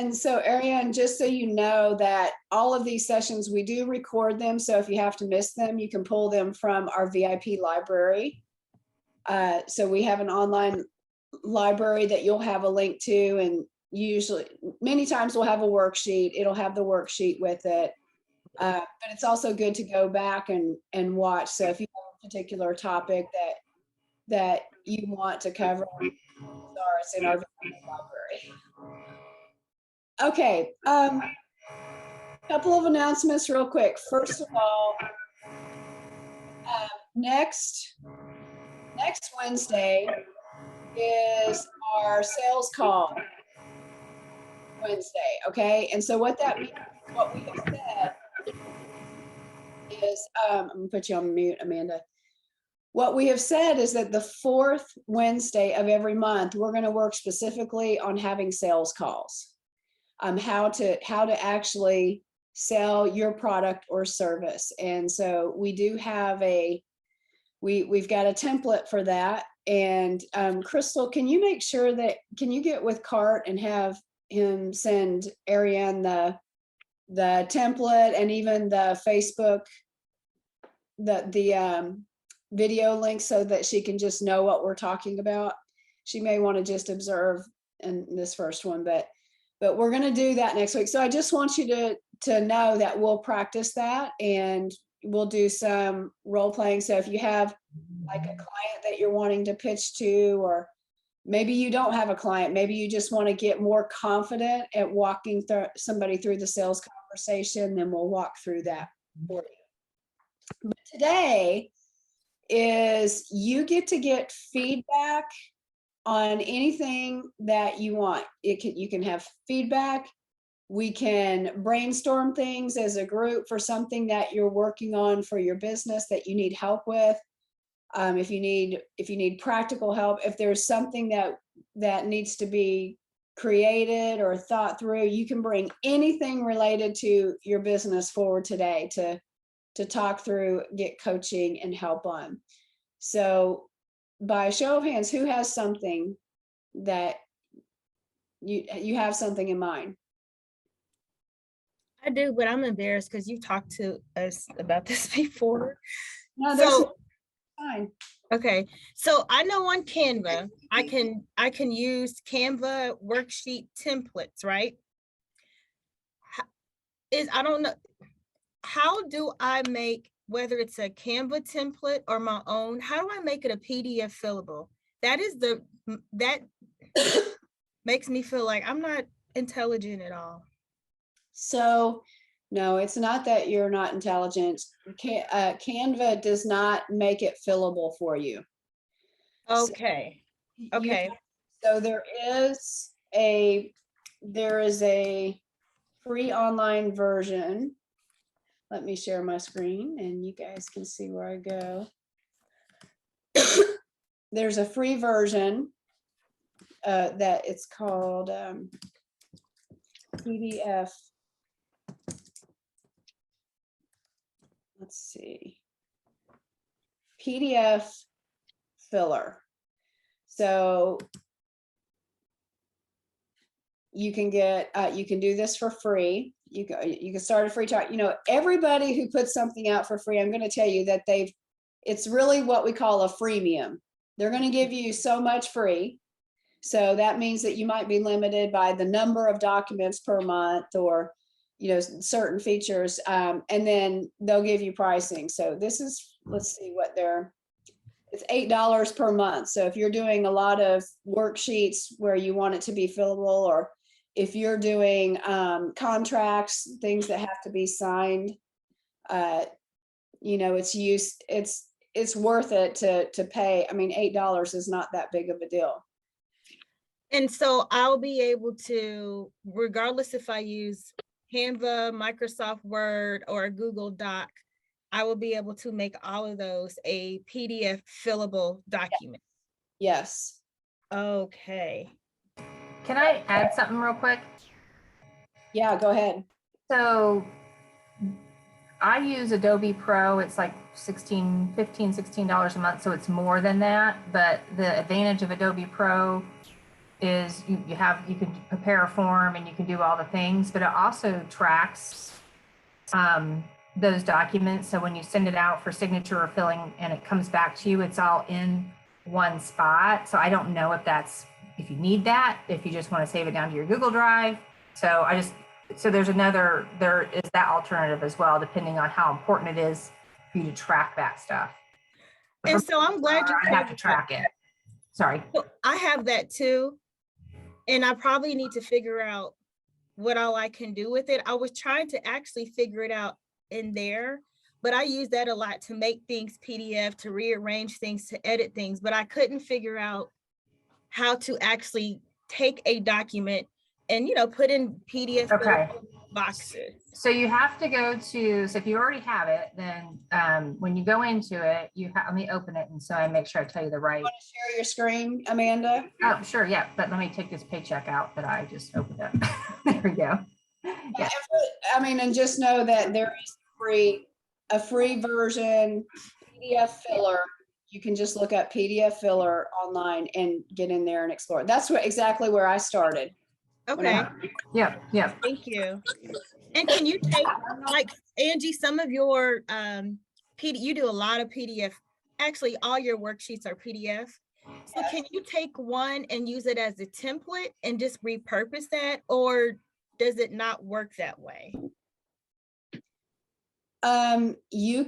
And so Ariane, just so you know that all of these sessions, we do record them. So if you have to miss them, you can pull them from our VIP library. So we have an online library that you'll have a link to, and usually many times we'll have a worksheet. It'll have the worksheet with it. But it's also good to go back and watch. So if you have a particular topic that you want to cover, it's in our library. Okay, couple of announcements real quick. First of all, next Wednesday is our sales call Wednesday, okay? And so what that means, what we have said is, I'm gonna put you on mute, Amanda. What we have said is that the fourth Wednesday of every month, we're gonna work specifically on having sales calls. How to actually sell your product or service. And so we do have we've got a template for that. And Crystal, can you make sure that, can you get with Cart and have him send Ariane the template and even the Facebook, the video link, so that she can just know what we're talking about? She may want to just observe in this first one, but we're going to do that next week. So I just want you to know that we'll practice that, and we'll do some role playing. So if you have like a client that you're wanting to pitch to, or maybe you don't have a client, maybe you just want to get more confident at walking somebody through the sales conversation, then we'll walk through that for you. But today is, you get to get feedback on anything that you want. You can have feedback. We can brainstorm things as a group for something that you're working on for your business that you need help with. If you need practical help, if there's something that needs to be created or thought through, you can bring anything related to your business forward today to talk through, get coaching and help on. So by show of hands, who has something that you have something in mind? I do, but I'm embarrassed because you've talked to us about this before. No, that's fine. Okay, so I know on Canva, I can use Canva worksheet templates, right? I don't know, how do I make, whether it's a Canva template or my own, how do I make it a PDF fillable? That makes me feel like I'm not intelligent at all. So no, it's not that you're not intelligent. Canva does not make it fillable for you. Okay. Okay. So there is a free online version. Let me share my screen and you guys can see where I go. There's a free version that it's called PDF. Let's see. PDF filler. So you can do this for free. You can start a free trial. You know, everybody who puts something out for free, I'm going to tell you that it's really what we call a freemium. They're going to give you so much free. So that means that you might be limited by the number of documents per month, or, you know, certain features. And then they'll give you pricing. So this is, let's see what it's $8 per month. So if you're doing a lot of worksheets where you want it to be fillable, or if you're doing contracts, things that have to be signed, you know, it's worth it to pay. I mean, $8 is not that big of a deal. And so I'll be able to, regardless if I use Canva, Microsoft Word, or a Google Doc, I will be able to make all of those a PDF fillable document. Yes. Okay. Can I add something real quick? Yeah, go ahead. So I use Adobe Pro. It's like $15, $16 a month. So it's more than that. But the advantage of Adobe Pro is you can prepare a form and you can do all the things, but it also tracks those documents. So when you send it out for signature or filling and it comes back to you, it's all in one spot. So I don't know if you need that, if you just want to save it down to your Google Drive. So there is that alternative as well, depending on how important it is for you to track that stuff. And so I'm glad you I have to track it. Sorry. I have that too. And I probably need to figure out what all I can do with it. I was trying to actually figure it out in there, but I use that a lot to make things PDF, to rearrange things, to edit things, but I couldn't figure out how to actually take a document and, put in PDF boxes. So you have to go to, so if you already have it, then when you go into it, let me open it. And so I make sure I tell you the right. You want to share your screen, Amanda? Oh, sure. Yeah. But let me take this paycheck out that I just opened up. There we go. Yeah. And just know that there is a free version PDF filler. You can just look up PDF filler online and get in there and explore. That's exactly where I started. Okay. Yeah. Thank you. And can you take, like, Angie, some of your you do a lot of PDF. Actually, all your worksheets are PDF. So can you take one and use it as a template and just repurpose that, or does it not work that way? You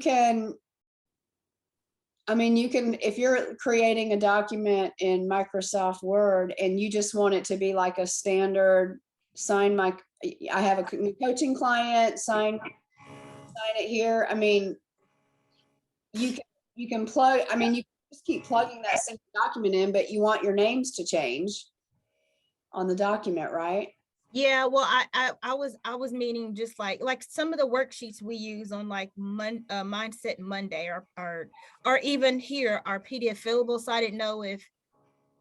can, if you're creating a document in Microsoft Word and you just want it to be like a standard I have a coaching client, sign it here. You can plug, you can just keep plugging that same document in, but you want your names to change on the document, right? Yeah, well, I was meaning just like some of the worksheets we use on like Mindset Monday or even here are PDF fillable. So I didn't know if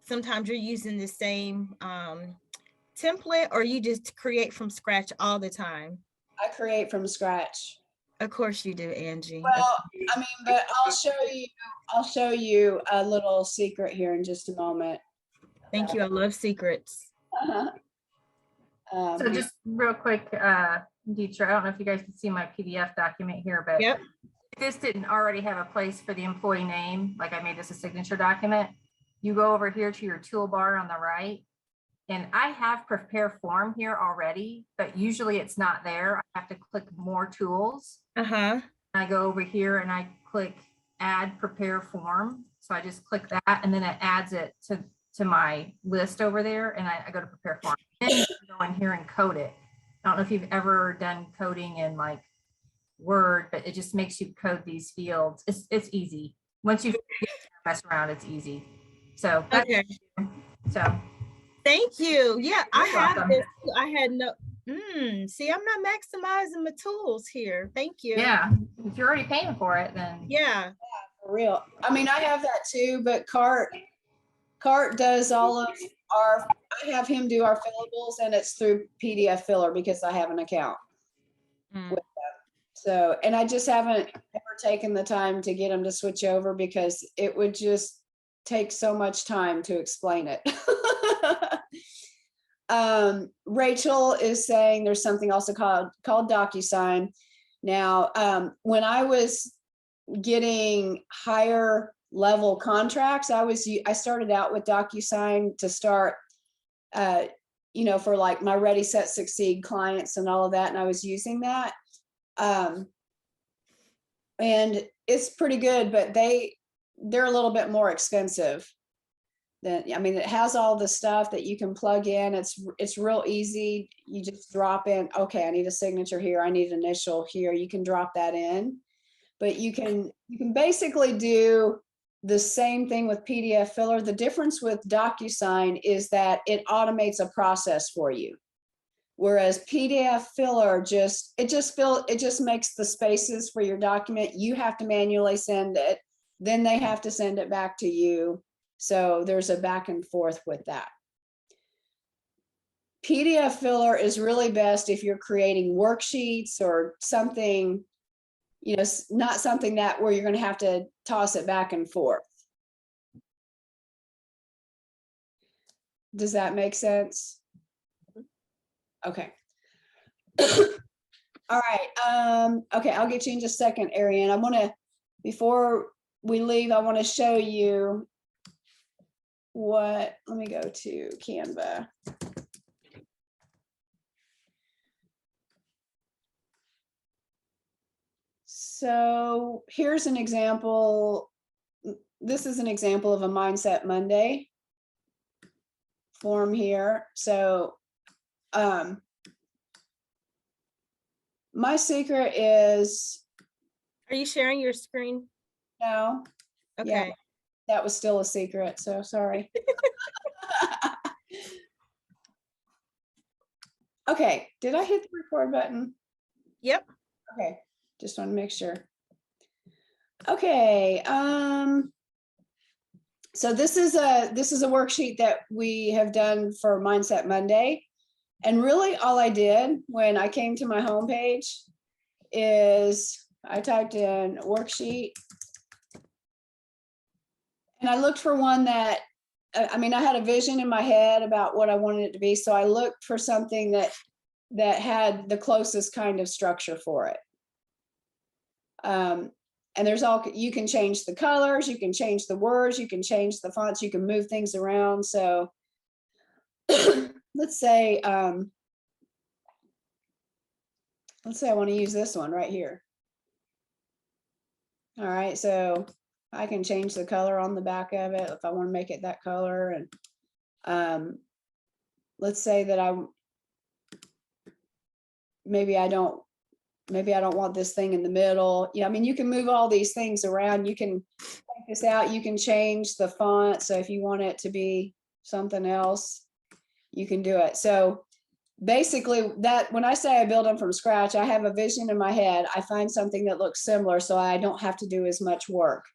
sometimes you're using the same template or you just create from scratch all the time. I create from scratch. Of course you do, Angie. Well, but I'll show you a little secret here in just a moment. Thank you. I love secrets. So just real quick, Dietra, I don't know if you guys can see my PDF document here, but yep. If this didn't already have a place for the employee name, like I made this a signature document, you go over here to your toolbar on the right, and I have prepare form here already, but usually it's not there. I have to click more tools. I go over here and I click add prepare form. So I just click that and then it adds it to my list over there, and I go to prepare form. Then you go in here and code it. I don't know if you've ever done coding in like Word, but it just makes you code these fields. It's easy. Once you mess around, it's easy. So okay. So thank you. Yeah, I have welcome. this. I had no see, I'm not maximizing my tools here. Thank you. Yeah, if you're already paying for it, then yeah, for real. I have that too, but Cart does all of I have him do our fillables, and it's through PDF filler because I have an account with them. So, and I just haven't ever taken the time to get them to switch over because it would just take so much time to explain it. Rachel is saying there's something also called DocuSign. Now, when I was getting higher level contracts, I started out with DocuSign to start, for like my Ready, Set, Succeed clients and all of that. And I was using that. And it's pretty good, but they're a little bit more expensive than, it has all the stuff that you can plug in. It's real easy. You just drop in, okay, I need a signature here. I need an initial here. You can drop that in, but you can basically do the same thing with PDF filler. The difference with DocuSign is that it automates a process for you. Whereas PDF filler just makes the spaces for your document. You have to manually send it. Then they have to send it back to you. So there's a back and forth with that. PDF filler is really best if you're creating worksheets or something, not something where you're going to have to toss it back and forth. Does that make sense? Okay. All right. Okay, I'll get you in just a second, Ariane. I want to, before we leave, I want to show you what, let me go to Canva. So here's an example. This is an example of a Mindset Monday form here. So my secret is, Are you sharing your screen? no, yeah, Okay. that was still a secret, so sorry. Okay, did I hit the record button? Yep. Okay, just want to make sure. Okay, so this is a worksheet that we have done for Mindset Monday. And really all I did when I came to my homepage is I typed in worksheet. And I looked for one that, I mean, I had a vision in my head about what I wanted it to be. So I looked for something that had the closest kind of structure for it. And there's all, you can change the colors, you can change the words, you can change the fonts, you can move things around. So let's say I want to use this one right here. All right, so I can change the color on the back of it if I want to make it that color. And let's say that maybe I don't want this thing in the middle. Yeah, I mean, you can move all these things around. You can take this out. You can change the font. So if you want it to be something else, you can do it. So basically, that when I say I build them from scratch, I have a vision in my head. I find something that looks similar, so I don't have to do as much work.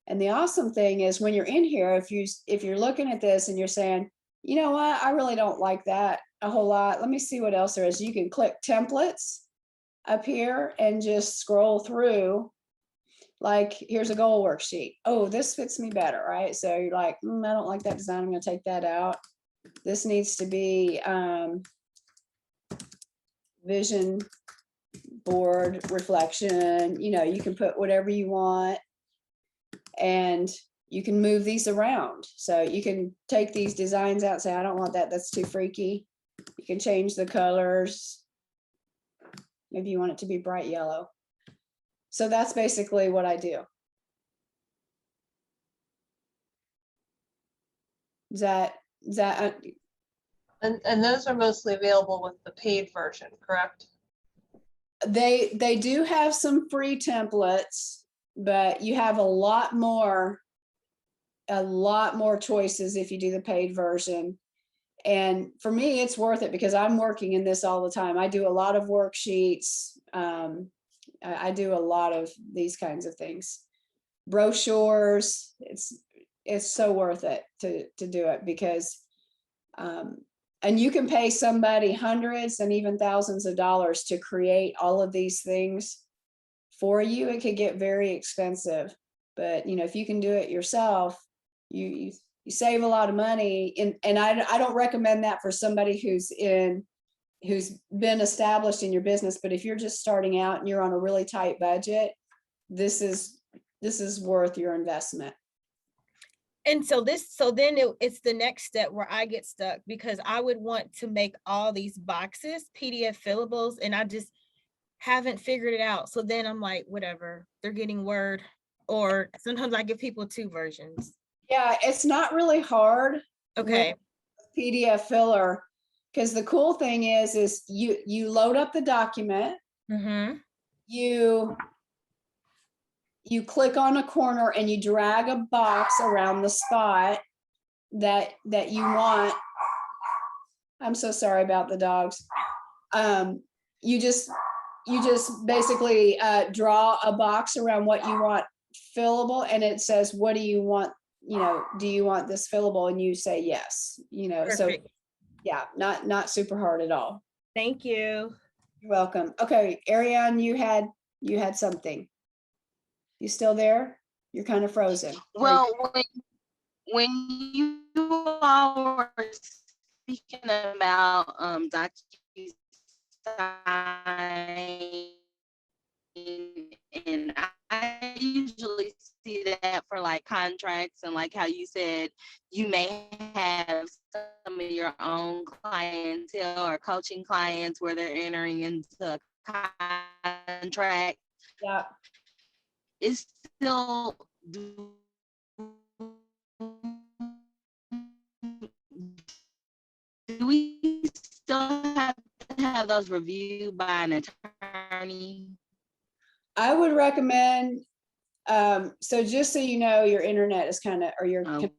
And the awesome thing is when you're in here, if you're looking at this and you're saying, you know what, I really don't like that a whole lot. Let me see what else there is. You can click templates up here and just scroll through. Like, here's a goal worksheet. Oh, this fits me better, right? So you're like, I don't like that design. I'm going to take that out. This needs to be vision board reflection. You know, you can put whatever you want, and you can move these around. So you can take these designs out and say, I don't want that. That's too freaky. You can change the colors. Maybe you want it to be bright yellow. So that's basically what I do. Is that And those are mostly available with the paid version, correct? they do have some free templates, but you have a lot more choices if you do the paid version. And for me, it's worth it because I'm working in this all the time. I do a lot of worksheets. I do a lot of these kinds of things. Brochures, it's so worth it to do it because, and you can pay somebody hundreds and even thousands of dollars to create all of these things for you. It could get very expensive, but you know, if you can do it yourself, you save a lot of money. And I don't recommend that for somebody who's been established in your business. But if you're just starting out and you're on a really tight budget, this is worth your investment. And so then it's the next step where I get stuck because I would want to make all these boxes PDF fillables and I just haven't figured it out. So then I'm like, whatever, they're getting Word, or sometimes I give people 2 versions. Yeah, it's not really hard. Okay. PDF filler, because the cool thing is you load up the document. Mm-hmm. You click on a corner and you drag a box around the spot that you want. I'm so sorry about the dogs. You just basically draw a box around what you want fillable, and it says, what do you want? You know, do you want this fillable? And you say yes. You know, Perfect. So yeah, not super hard at all. Thank you. You're welcome. Okay, Ariane, you had something. You still there? You're kind of frozen. Well, when you all were speaking about DocuSign, and I usually see that for like contracts, and like how you said you may have some of your own clientele or coaching clients where they're entering into a contract. Yeah. It's still do we still have to have those reviewed by an attorney? I would recommend, so just so you know, your internet is kind of, or you're Oh. kind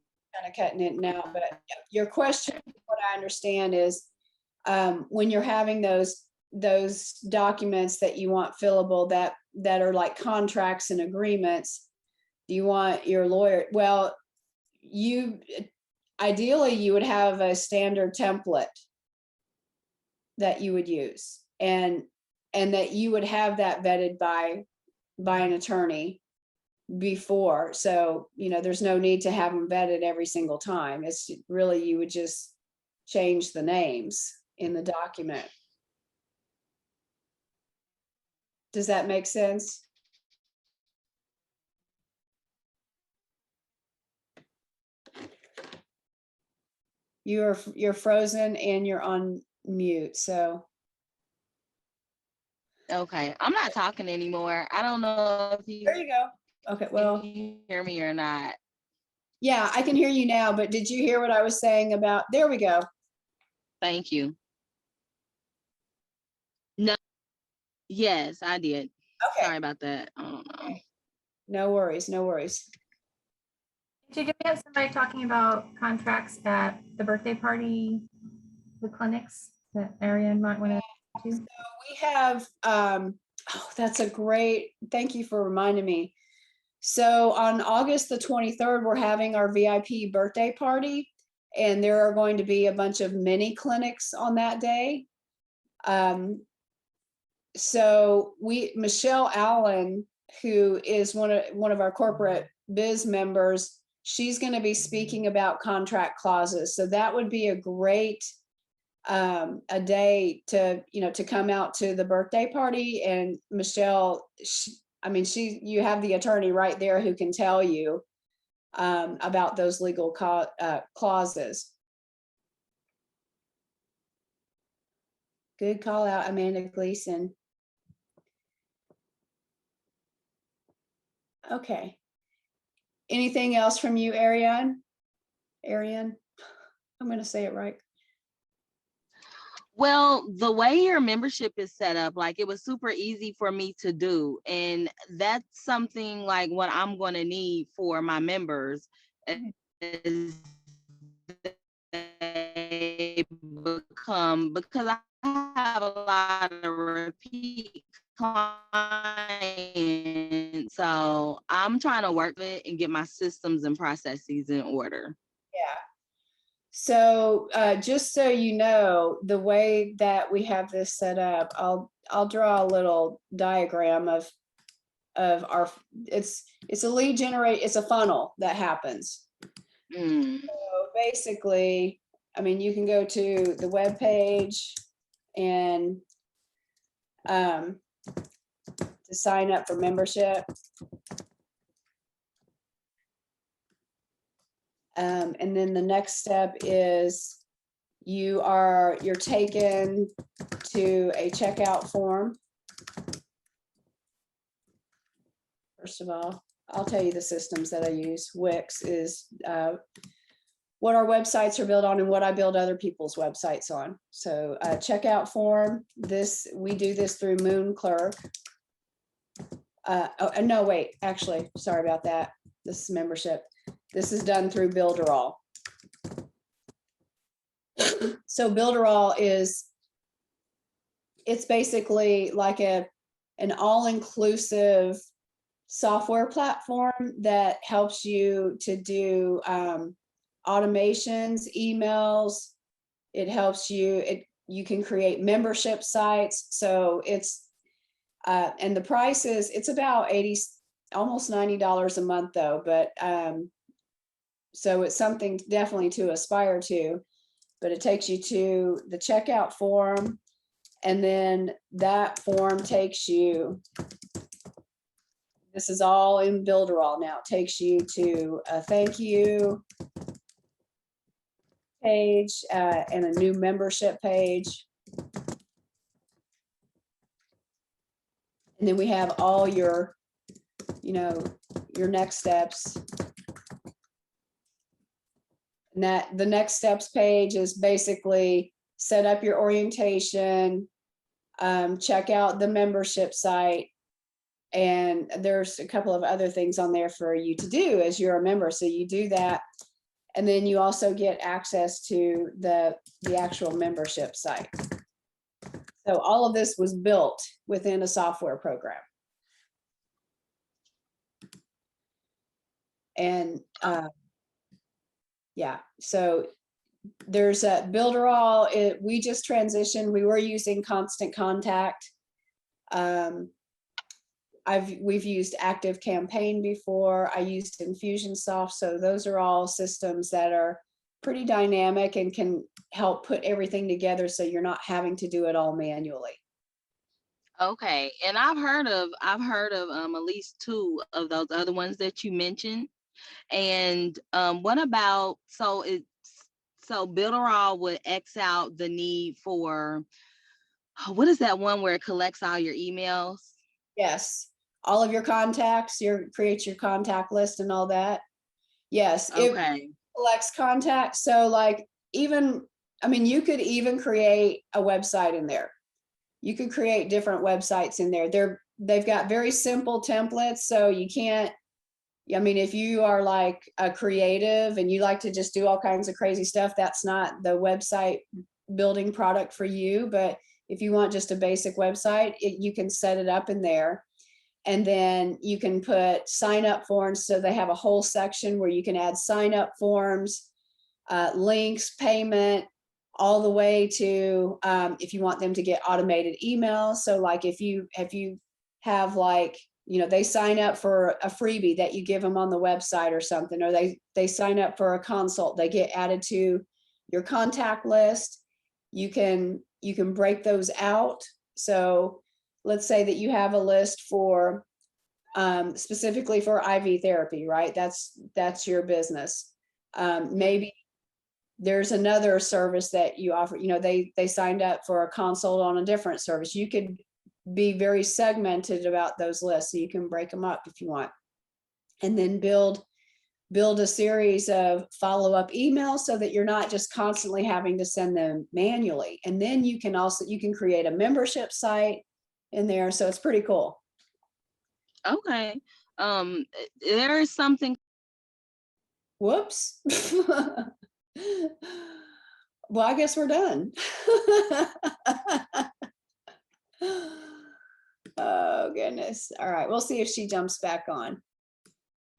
of cutting it now, but your question, what I understand is, when you're having those documents that you want fillable that are like contracts and agreements, do you want your lawyer? Well, ideally you would have a standard template that you would use, and that you would have that vetted by an attorney before. So, there's no need to have them vetted every single time. It's really, you would just change the names in the document. Does that make sense? You're frozen and you're on mute, so. Okay, I'm not talking anymore. I don't know if There you go. Okay, well, can you hear me or not. yeah, I can hear you now, but did you hear what I was saying about, there we go. Thank you. No, yes, I did. Okay. Sorry about that. I don't know. No worries, no worries. Did you have somebody talking about contracts at the birthday party, the clinics that Ariane might want to? So we have, that's a great, thank you for reminding me. So on August the 23rd, we're having our VIP birthday party, and there are going to be a bunch of mini clinics on that day. So Michelle Allen, who is one of our corporate biz members, she's going to be speaking about contract clauses. So that would be a great a day to come out to the birthday party. And Michelle, you have the attorney right there who can tell you about those legal clauses. Good call out, Amanda Gleason. Okay. Anything else from you, Ariane? I'm going to say it right. Well, the way your membership is set up, like it was super easy for me to do. And that's something like what I'm going to need for my members is they become, because I have a lot of repeat clients. So I'm trying to work it and get my systems and processes in order. Yeah. So just so you know, the way that we have this set up, I'll draw a little diagram of our, it's a lead generate, it's a funnel that happens. So basically, you can go to the web page and to sign up for membership. And then the next step is you're taken to a checkout form. First of all, I'll tell you the systems that I use. Wix is what our websites are built on and what I build other people's websites on. So checkout form, we do this through Moon Clerk. No, wait, actually, sorry about that. This is membership. This is done through Builderall. So Builderall it's basically like an all-inclusive software platform that helps you to do automations, emails. It helps you, you can create membership sites. So and the price it's about almost $90 a month though, but so it's something definitely to aspire to, but it takes you to the checkout form. And then that form takes you, this is all in Builderall now, it takes you to a thank you page and a new membership page. And then we have all your, you know, your next steps. And that the next steps page is basically set up your orientation, check out the membership site. And there's a couple of other things on there for you to do as you're a member. So you do that. And then you also get access to the actual membership site. So all of this was built within a software program. And yeah, so there's a Builderall. We just transitioned. We were using Constant Contact. We've used Active Campaign before. I used Infusionsoft. So those are all systems that are pretty dynamic and can help put everything together so you're not having to do it all manually. Okay, and I've heard of at least two of those other ones that you mentioned. And what about, so Builderall would X out the need for, what is that one where it collects all your emails? Yes, all of your contacts, create your contact list and all that. Yes, it Okay. collects contacts. So like even, I mean, you could even create a website in there. You could create different websites in there. They've got very simple templates, so you can't, I mean, if you are like a creative and you like to just do all kinds of crazy stuff, that's not the website building product for you. But if you want just a basic website, you can set it up in there. And then you can put sign up forms. So they have a whole section where you can add sign up forms, links, payment, all the way to if you want them to get automated emails. So like if you have like, you know, they sign up for a freebie that you give them on the website or something, or they sign up for a consult, they get added to your contact list. You can break those out. So let's say that you have a list for specifically for IV therapy, right? That's your business. Maybe there's another service that you offer, you know, they signed up for a consult on a different service. You could be very segmented about those lists, so you can break them up if you want, and then build a series of follow-up emails so that you're not just constantly having to send them manually. And then you can create a membership site in there. So it's pretty cool. Okay. There is something. Whoops. Well, I guess we're done. Oh, goodness. All right. We'll see if she jumps back on.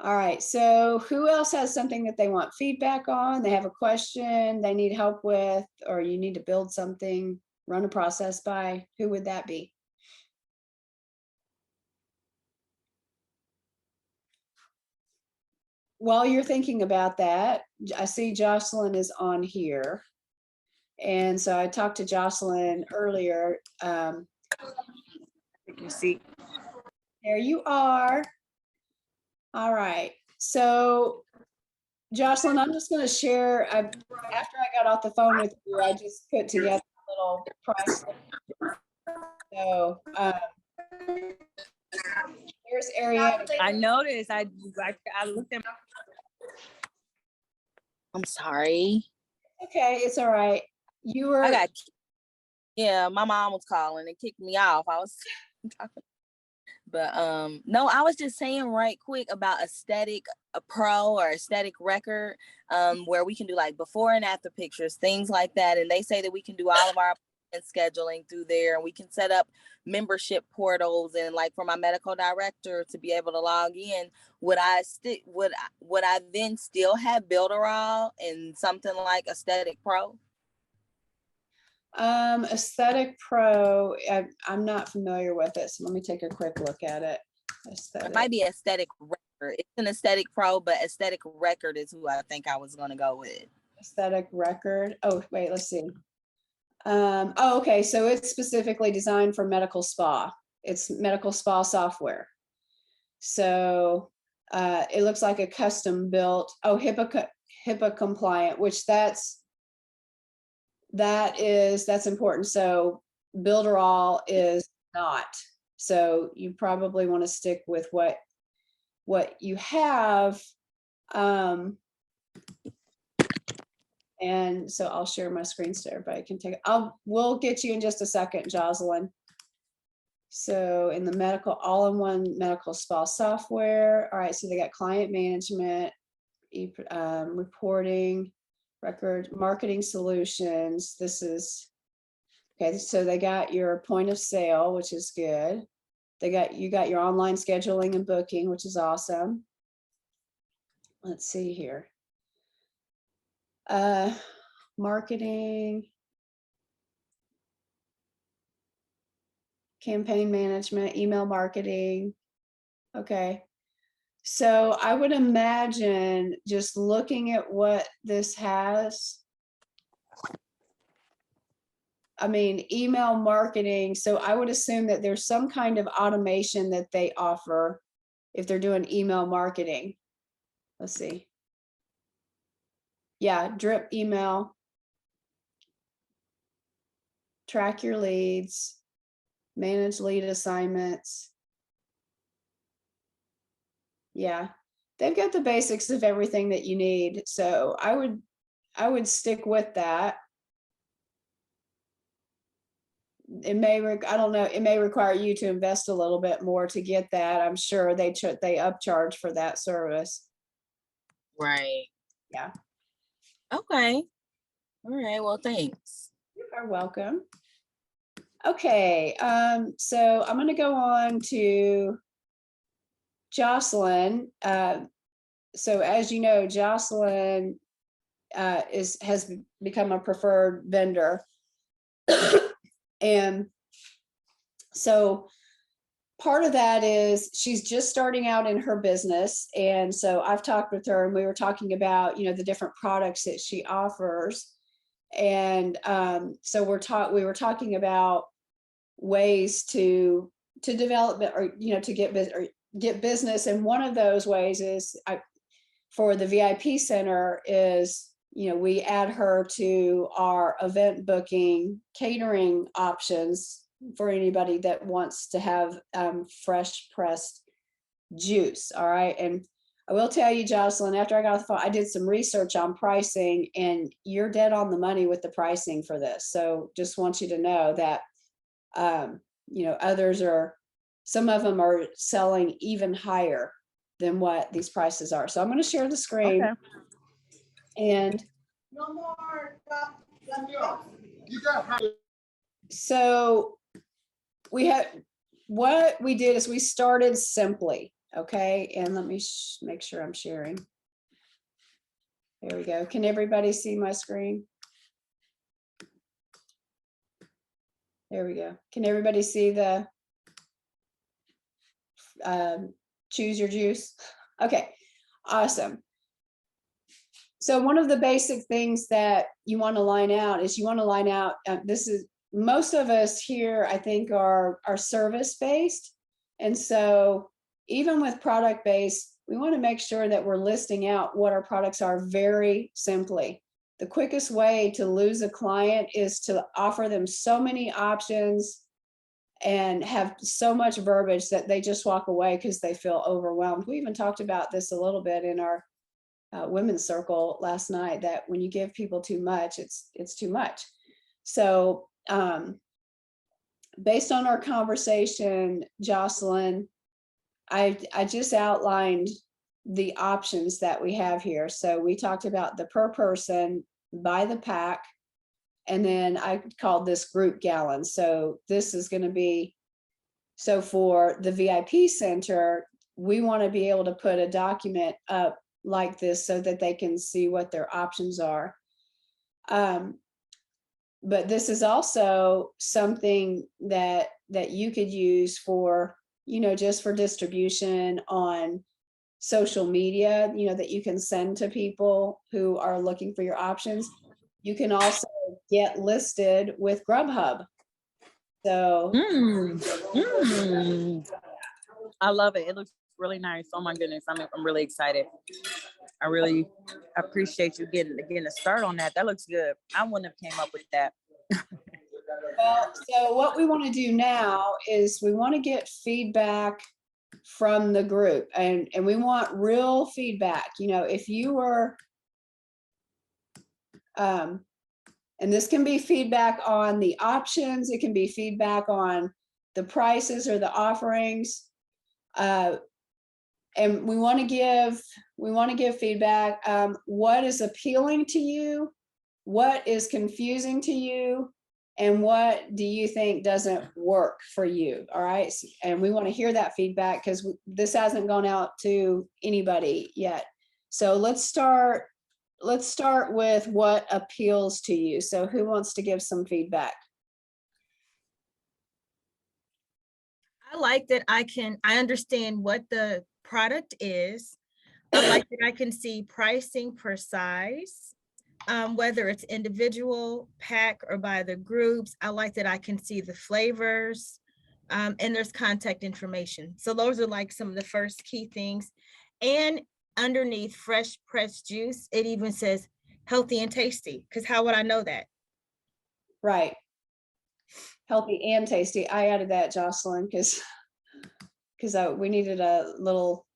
All right. So who else has something that they want feedback on? They have a question they need help with, or you need to build something, run a process by? Who would that be? While you're thinking about that, I see Jocelyn is on here. And so I talked to Jocelyn earlier. You see, there you are. All right. So Jocelyn, I'm just going to share. After I got off the phone with you, I just put together a little price. So here's Ariana. I noticed. I looked at. I'm sorry. Okay, it's all right. You were. Yeah, my mom was calling and kicked me off. I was talking. But no, I was just saying right quick about Aesthetic Pro or Aesthetic Record, where we can do like before and after pictures, things like that. And they say that we can do all of our scheduling through there, and we can set up membership portals. And like for my medical director to be able to log in, would I then still have Builderall and something like Aesthetic Pro? Aesthetic Pro, I'm not familiar with it, so let me take a quick look at it. It might be Aesthetic It's an aesthetic pro, but aesthetic record is who I think I was gonna go with. Aesthetic record. Oh, wait, let's see. Oh, okay. So it's specifically designed for medical spa. It's medical spa software. So it looks like a custom built, oh, HIPAA compliant, which that's important. So Builderall is not. So you probably want to stick with what you have. And so I'll share my screen so everybody can take it. We'll get you in just a second, Jocelyn. So in the medical, all-in-one medical spa software. All right, so they got client management, reporting, record, marketing solutions. This is, okay, so they got your point of sale, which is good. You got your online scheduling and booking, which is awesome. Let's see here. Marketing, campaign management, email marketing. Okay. So I would imagine just looking at what this has. I mean, email marketing. So I would assume that there's some kind of automation that they offer if they're doing email marketing. Let's see. Yeah, drip email. Track your leads. Manage lead assignments. Yeah, they've got the basics of everything that you need. So I would stick with that. It may, I don't know, it may require you to invest a little bit more to get that. I'm sure they upcharge for that service. Right. Yeah. Okay. All right. Well, thanks. You are welcome. Okay. So I'm going to go on to Jocelyn. So as you know, Jocelyn has become a preferred vendor. And so part of that is she's just starting out in her business. And so I've talked with her and we were talking about, the different products that she offers. And so we were talking about ways to develop or, to get business. And one of those ways is for the VIP center is, we add her to our event booking catering options for anybody that wants to have fresh pressed juice. All right. And I will tell you, Jocelyn, after I got off the phone, I did some research on pricing and you're dead on the money with the pricing for this. So just want you to know that, some of them are selling even higher than what these prices are. So I'm going to share the screen. Okay. And no more. So what we did is we started simply. Okay. And let me make sure I'm sharing. There we go. Can everybody see my screen? There we go. Can everybody see the choose your juice? Okay, awesome. So one of the basic things that you want to line out is this is, most of us here, I think, are service-based. And so even with product-based, we want to make sure that we're listing out what our products are very simply. The quickest way to lose a client is to offer them so many options and have so much verbiage that they just walk away because they feel overwhelmed. We even talked about this a little bit in our women's circle last night, that when you give people too much, it's too much. So based on our conversation, Jocelyn, I just outlined the options that we have here. So we talked about the per person, by the pack, and then I called this group gallons. So this is going to be, so for the VIP center, we want to be able to put a document up like this so that they can see what their options are. But this is also something that you could use for, just for distribution on social media, that you can send to people who are looking for your options. You can also get listed with Grubhub. So I love it. It looks really nice. Oh my goodness. I'm really excited. I really appreciate you getting a start on that. That looks good. I wouldn't have came up with that. well, so what we want to do now is we want to get feedback from the group, and we want real feedback. If you were and this can be feedback on the options, it can be feedback on the prices or the offerings, and we want to give feedback. What is appealing to you? What is confusing to you? And what do you think doesn't work for you? All right. And we want to hear that feedback because this hasn't gone out to anybody yet. So let's start with what appeals to you. So who wants to give some feedback? I like that I understand what the product is. I like that I can see pricing per size, whether it's individual, pack, or by the groups. I like that I can see the flavors, and there's contact information. So those are like some of the first key things. And underneath fresh pressed juice, it even says healthy and tasty, because how would I know that? Right. Healthy and tasty. I added that, Jocelyn, because we needed a little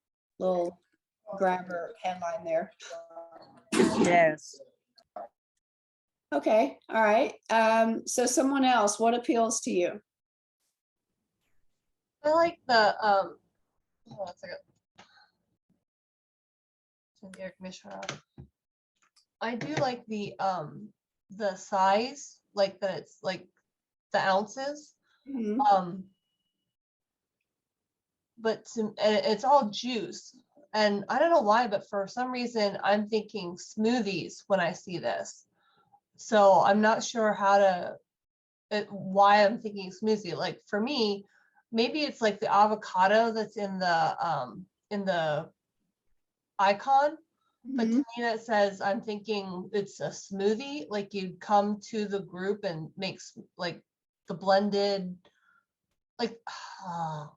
grabber headline there. Yes. Okay. All right. So someone else, what appeals to you? I like the hold on a second. Turn the air conditioner off. I do like the size, like that it's like the ounces. Mhm. But it's all juice. And I don't know why, but for some reason I'm thinking smoothies when I see this. So I'm not sure why I'm thinking smoothie. Like for me, maybe it's like the avocado that's in the icon, but to me that says I'm thinking it's a smoothie. Like you'd come to the group and makes like the blended. Like,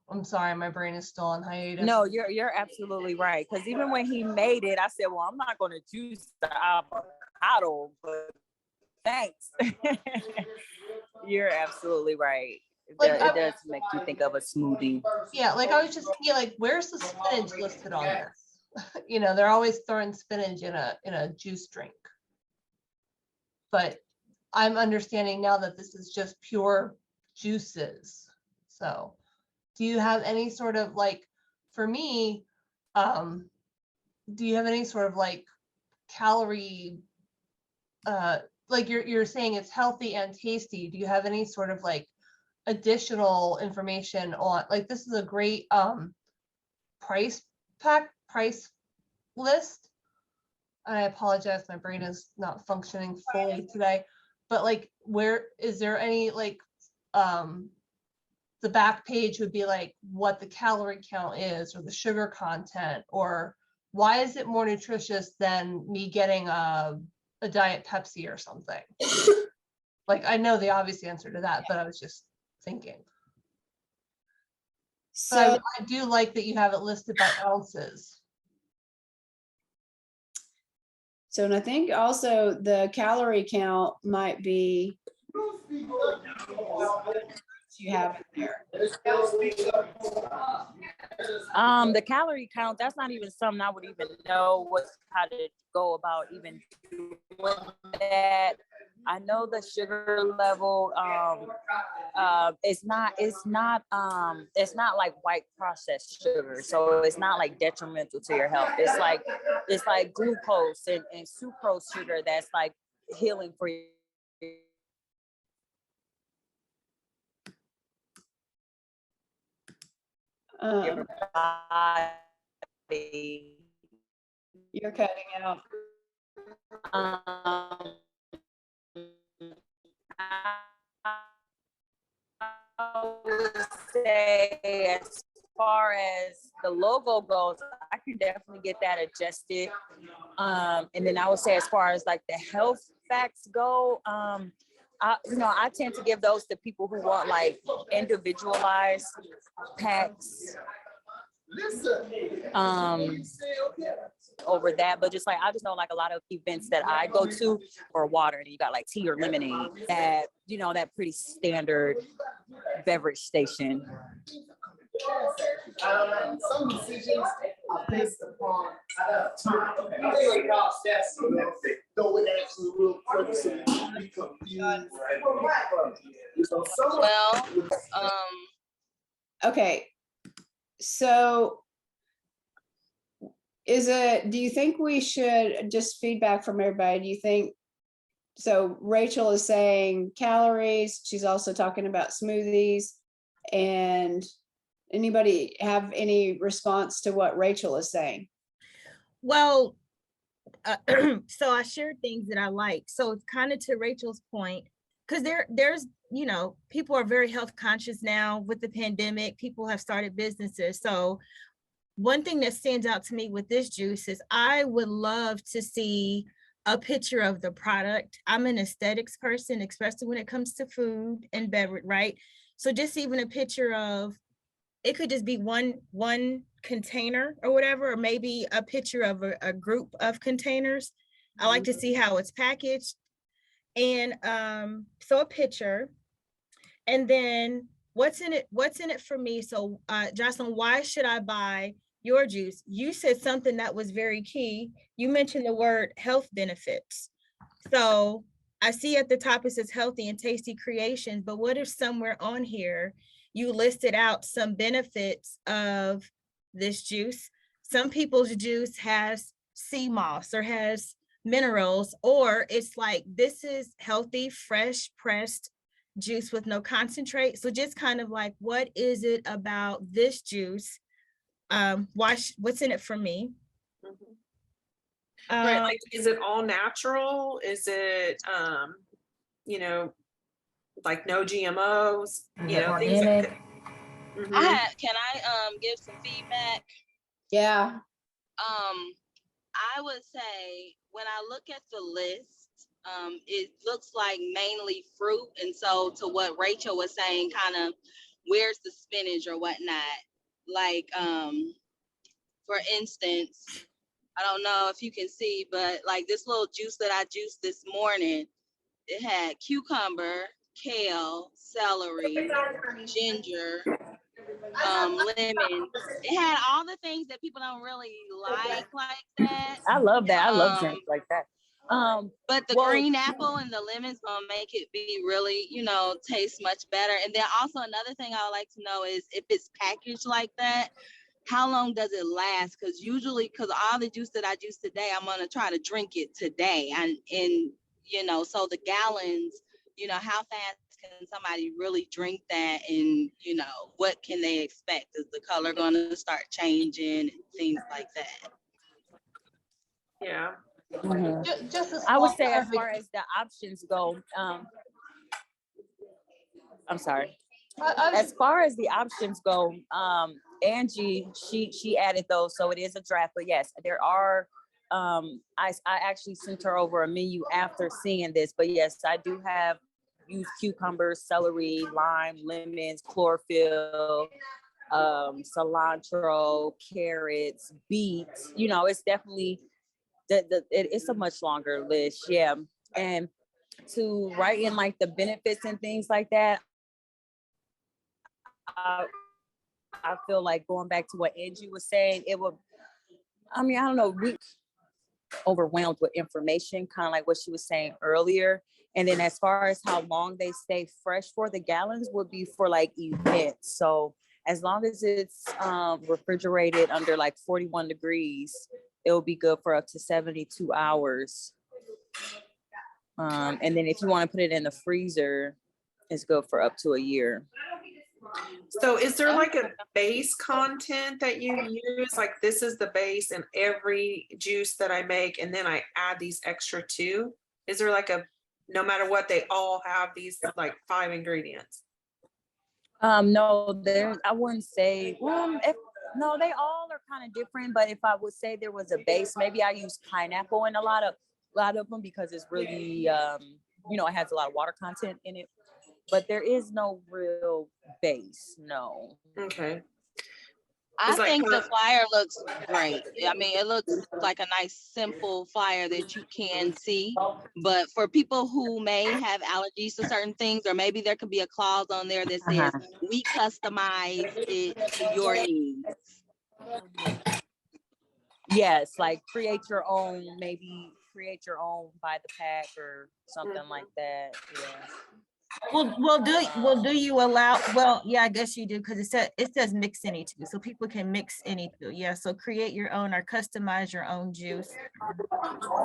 I'm sorry, my brain is still on hiatus. No, you're absolutely right. Because even when he made it, I said, well, I'm not going to juice the avocado, but thanks. You're absolutely right. Like, It does make you think of a smoothie. Yeah, like I was just thinking, like, where's the spinach listed on this? They're always throwing spinach in a juice drink. But I'm understanding now that this is just pure juices. So do you have any sort of like, for me, do you have any sort of like calorie, like you're saying it's healthy and tasty. Do you have any sort of like additional information on, like, this is a great price list. I apologize, my brain is not functioning fully today, but like, where is there any like the back page would be like what the calorie count is or the sugar content, or why is it more nutritious than me getting a Diet Pepsi or something? Like, I know the obvious answer to that, but I was just thinking. So But I do like that you have it listed by ounces. So, and I think also the calorie count might be you have in there. The calorie count, that's not even something I would even know how to go about even doing that. I know the sugar level, it's not like white processed sugar. So it's not like detrimental to your health. It's like glucose and sucrose sugar that's like healing for you. Your body. You're cutting out. I would say, as far as the logo goes, I can definitely get that adjusted. And then I would say, as far as like the health facts go, I tend to give those to people who want like individualized packs over that. But just like, I just know like a lot of events that I go to or water, and you got like tea or lemonade, that, that pretty standard beverage station. Some decisions are based upon time. Though it actually will be confused. Well, Okay, so do you think we should, just feedback from everybody, do you think, so Rachel is saying calories, she's also talking about smoothies, and anybody have any response to what Rachel is saying? Well, so I shared things that I like. So it's kind of to Rachel's point, because there's, people are very health conscious now with the pandemic. People have started businesses. So one thing that stands out to me with this juice is I would love to see a picture of the product. I'm an aesthetics person, especially when it comes to food and beverage, right? So just even a picture of, it could just be one container or whatever, or maybe a picture of a group of containers. I like to see how it's packaged. And so a picture, and then what's in it for me. So Jocelyn, why should I buy your juice? You said something that was very key. You mentioned the word health benefits. So I see at the top it says healthy and tasty creations, but what if somewhere on here you listed out some benefits of this juice? Some people's juice has sea moss or has minerals, or it's like, this is healthy, fresh pressed juice with no concentrate. So just kind of like, what is it about this juice? What's in it for me? Right, like, is it all natural? Is it like no GMOs? Things like that. Can I give some feedback? Yeah. I would say when I look at the list, it looks like mainly fruit. And so to what Rachel was saying, kind of where's the spinach or whatnot? Like, for instance, I don't know if you can see, but like this little juice that I juiced this morning, it had cucumber, kale, celery, ginger, lemon. It had all the things that people don't really like that. I love that. I love drinks like that. But the green apple and the lemon's gonna make it be really, taste much better. And then also another thing I would like to know is if it's packaged like that, how long does it last? Because usually, all the juice that I juice today, I'm gonna try to drink it today. And so the gallons, how fast can somebody really drink that? And what can they expect? Is the color gonna start changing and things like that? Yeah. Mm-hmm. Just a I would small say, as far as the options go, I'm sorry. As far as the options go, Angie, she added those, so it is a draft. But yes, there are. I actually sent her over a menu after seeing this. But yes, I do have used cucumbers, celery, lime, lemons, chlorophyll, cilantro, carrots, beets. It's definitely it's a much longer list. Yeah, and to write in like the benefits and things like that. I feel like going back to what Angie was saying, I don't know, we overwhelmed with information, kind of like what she was saying earlier. And then as far as how long they stay fresh for, the gallons would be for like events. So as long as it's refrigerated under like 41 degrees, it'll be good for up to 72 hours. And then if you want to put it in the freezer, it's good for up to a year. So is there like a base content that you use? Like, this is the base in every juice that I make, and then I add these extra two? Is there like no matter what, they all have these like 5 ingredients? No, I wouldn't say, no, they all are kind of different, but if I would say there was a base, maybe I use pineapple in a lot of them because it's really, you know, it has a lot of water content in it. But there is no real base, no. Okay. I It's like think the kind flyer looks great. I mean, it looks like a nice, simple flyer that you can see. But for people who may have allergies to certain things, or maybe there could be a clause on there that says, we customize it to your needs. Yes, like create your own, maybe create your own by the pack or something like that. Yeah. Well, do you allow, well, yeah, I guess you do, because it says mix any two, so people can mix any two. Yeah, so create your own or customize your own juice.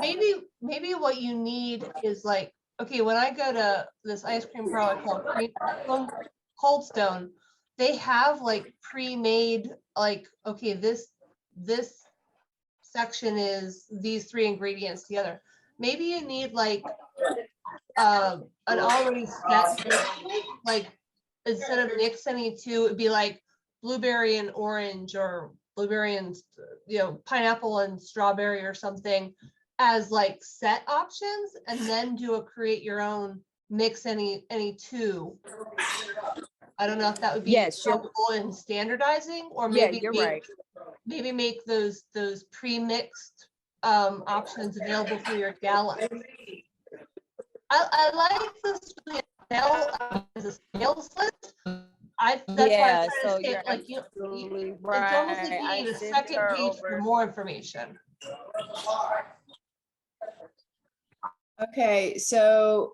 Maybe what you need is like, okay, when I go to this ice cream parlor called Cold Stone, they have like pre-made, like, okay, this section is these 3 ingredients together. Maybe you need like an already set, like instead of mix any two, it'd be like blueberry and orange, or blueberry and, you know, pineapple and strawberry or something as like set options, and then do a create your own mix any two. I don't know if that would be helpful in standardizing, or maybe you're right. Maybe make those pre-mixed options available for your gala. I like this as a sales list. That's why I so say, you're like, absolutely it's almost like right. you need a second page for more information. Okay, so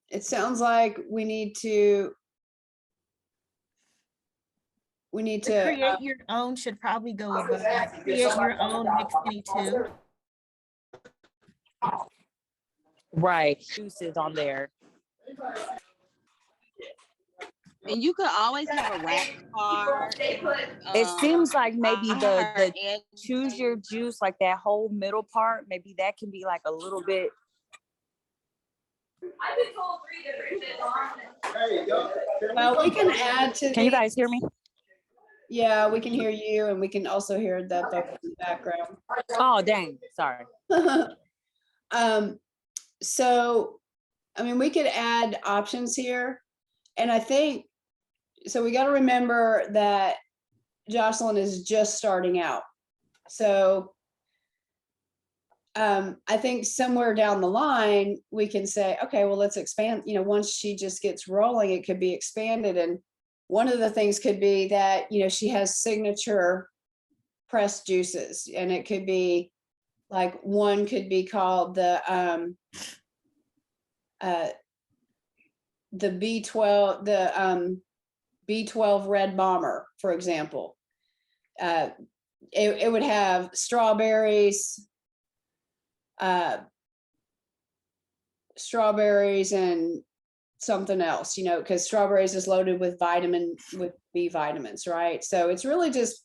it sounds like we need to Create your own should probably go above that. Create your own mix any two. Right, juices on there. And you could always have a rack card. It seems like maybe the choose your juice, like that whole middle part, maybe that can be like a little bit. I've been told 3 different shit on it. Well, we can add to. Can you guys hear me? Yeah, we can hear you, and we can also hear the folks in the background. Oh, dang, sorry. So, I mean, we could add options here, and I think, so we got to remember that Jocelyn is just starting out. So, I think somewhere down the line, we can say, okay, well, let's expand, you know, once she just gets rolling, it could be expanded. And one of the things could be that, you know, she has signature pressed juices, and it could be like, one could be called the B12, the B12 Red Bomber, for example. It would have strawberries and something else, you know, because strawberries is loaded with B vitamins, right? So it's really just,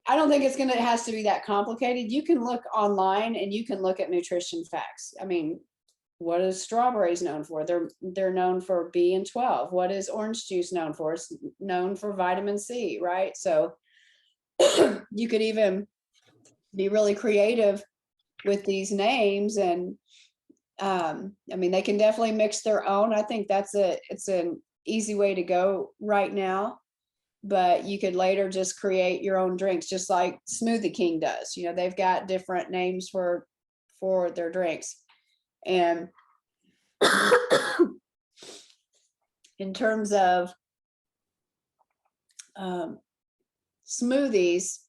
I don't think it has to be that complicated. You can look online and you can look at nutrition facts. I mean, what is strawberries known for? They're known for B and 12. What is orange juice known for? It's known for vitamin C, right? So you could even be really creative with these names, and I mean, they can definitely mix their own. I think it's an easy way to go right now, but you could later just create your own drinks, just like Smoothie King does. You know, they've got different names for their drinks. And in terms of smoothies,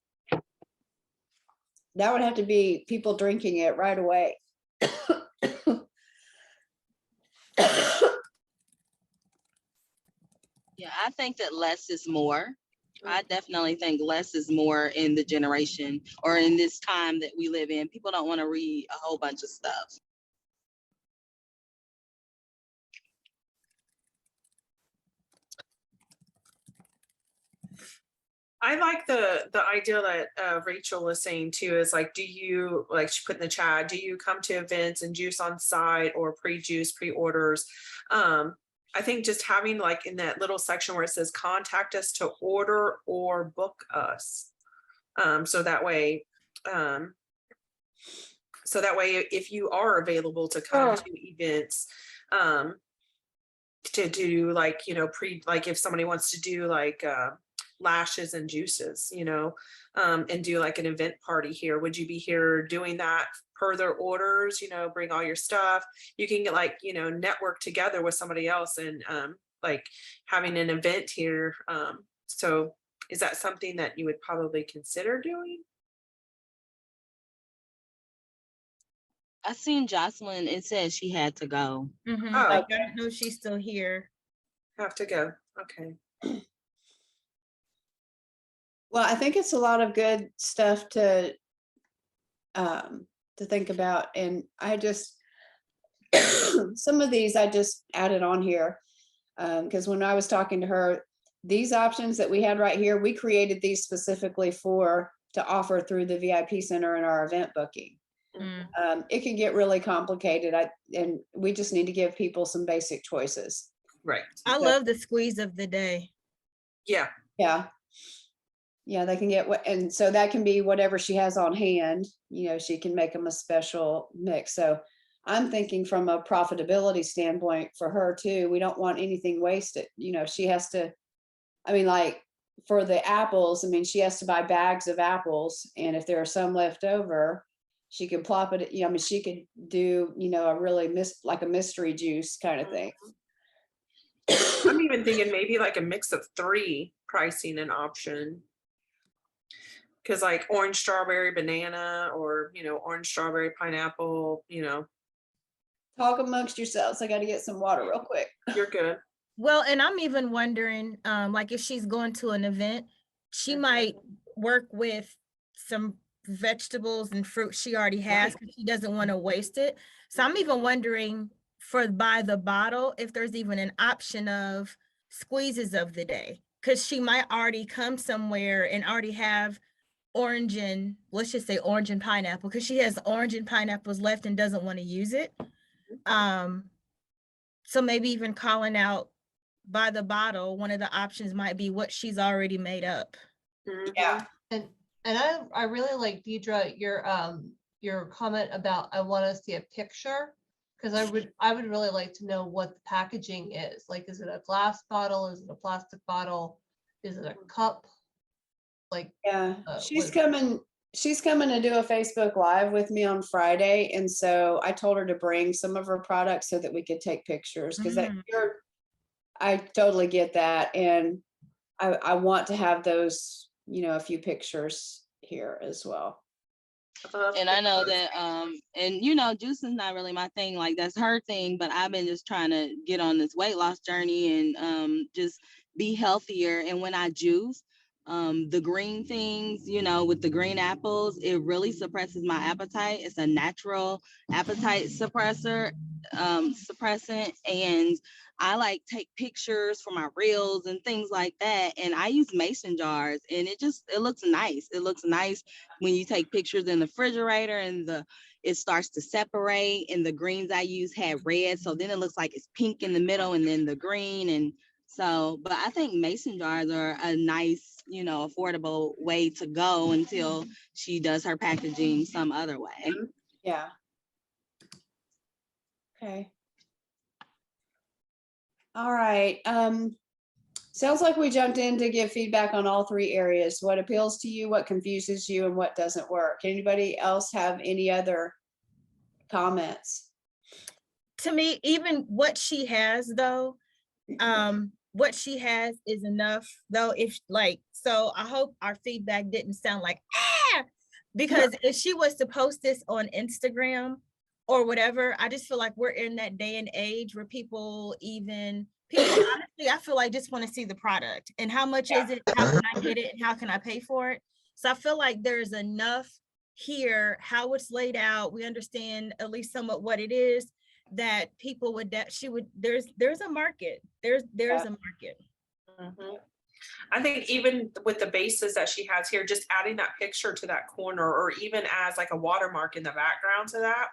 that would have to be people drinking it right away. Yeah, I think that less is more. I definitely think less is more in the generation, or in this time that we live in. People don't want to read a whole bunch of stuff. I like the idea that Rachel was saying too, is like, do you, like she put in the chat, do you come to events and juice on site, or pre-juice, pre-orders? I think just having like in that little section where it says contact us to order or book us. So that way if you are available to come to events, to do like, like if somebody wants to do like lashes and juices, and do like an event party here, would you be here doing that per their orders, bring all your stuff? You can get like, network together with somebody else and like having an event here. So is that something that you would probably consider doing? I seen Jocelyn, it says she had to go. Mhm. Oh. I don't know if she's still here. Have to go. Okay. Well, I think it's a lot of good stuff to think about. And I just, some of these I just added on here. Because when I was talking to her, these options that we had right here, we created these specifically to offer through the VIP center in our event booking. Mm. It can get really complicated. And we just need to give people some basic choices. Right. I love the squeeze of the day. Yeah. Yeah. Yeah, they can get what, and so that can be whatever she has on hand, she can make them a special mix. So I'm thinking from a profitability standpoint for her too, we don't want anything wasted. She has to, like for the apples, she has to buy bags of apples. And if there are some left over, she can plop it, she could do, a really like a mystery juice kind of thing. I'm even thinking maybe like a mix of 3 pricing an option. Because like orange, strawberry, banana, or, orange, strawberry, pineapple, Talk amongst yourselves. I got to get some water real quick. You're good. Well, and I'm even wondering, like if she's going to an event, she might work with some vegetables and fruit she already has because she doesn't want to waste it. So I'm even wondering for by the bottle, if there's even an option of squeezes of the day, because she might already come somewhere and already have orange and let's just say orange and pineapple, because she has orange and pineapples left and doesn't want to use it. So maybe even calling out by the bottle, one of the options might be what she's already made up. Yeah. And I really like, Deidre, your comment about I want to see a picture, because I would really like to know what the packaging is. Like, is it a glass bottle? Is it a plastic bottle? Is it a cup? Like, yeah, she's coming to do a Facebook Live with me on Friday. And so I told her to bring some of her products so that we could take pictures, because I totally get that. And I want to have those, a few pictures here as well. And I know that, and juicing's not really my thing, like that's her thing, but I've been just trying to get on this weight loss journey and just be healthier. And when I juice, the green things, with the green apples, it really suppresses my appetite. It's a natural appetite suppressant. And I like take pictures for my reels and things like that. And I use mason jars, and it looks nice. It looks nice when you take pictures in the refrigerator and it starts to separate, and the greens I use had red. So then it looks like it's pink in the middle and then the green. And so, but I think mason jars are a nice, affordable way to go until she does her packaging some other way. Yeah. Okay. All right. Sounds like we jumped in to give feedback on all 3 areas. What appeals to you, what confuses you, and what doesn't work. Anybody else have any other comments? To me, even what she has though, what she has is enough though. So I hope our feedback didn't sound like, because if she was to post this on Instagram or whatever, I just feel like we're in that day and age where people honestly, I feel like just want to see the product and how much is it, how can I get it, and how can I pay for it. So I feel like there's enough here, how it's laid out. We understand at least somewhat what it is, that people would, there's a market. There's a market. Mm-hmm. I think even with the bases that she has here, just adding that picture to that corner, or even as like a watermark in the background to that,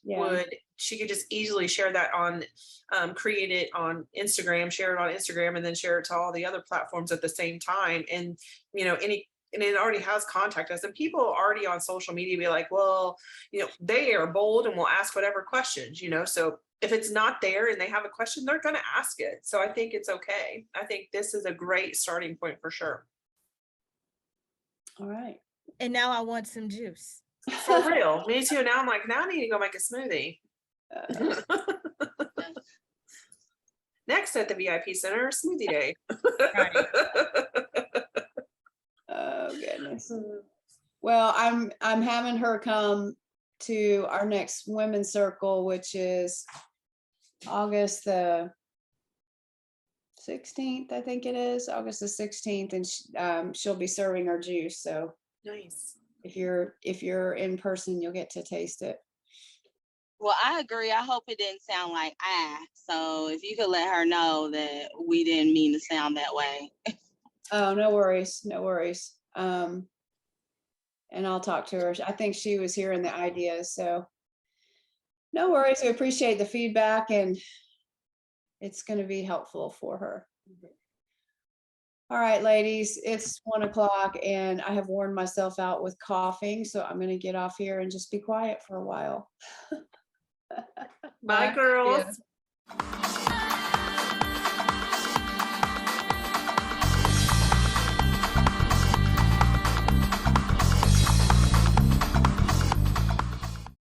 Yeah. she could just easily share that on, create it on Instagram, share it on Instagram, and then share it to all the other platforms at the same time. And, and it already has contact us, and people already on social media be like, well, they are bold and will ask whatever questions, so if it's not there and they have a question, they're going to ask it. So I think it's okay. I think this is a great starting point for sure. All right. And now I want some juice. For real. Me too. Now I'm like, now I need to go make a smoothie. Next at the VIP Center, smoothie day. Oh goodness. Well, I'm having her come to our next women's circle, which is August the 16th, I think it is, August the 16th, and she'll be serving our juice. So Nice. if you're in person, you'll get to taste it. Well, I agree. I hope it didn't sound like so if you could let her know that we didn't mean to sound that way. Oh, no worries, no worries. And I'll talk to her. I think she was hearing the ideas, so no worries. We appreciate the feedback, and it's going to be helpful for her. All right, ladies, it's 1 o'clock and I have worn myself out with coughing, so I'm going to get off here and just be quiet for a while. Bye, girls. Yeah.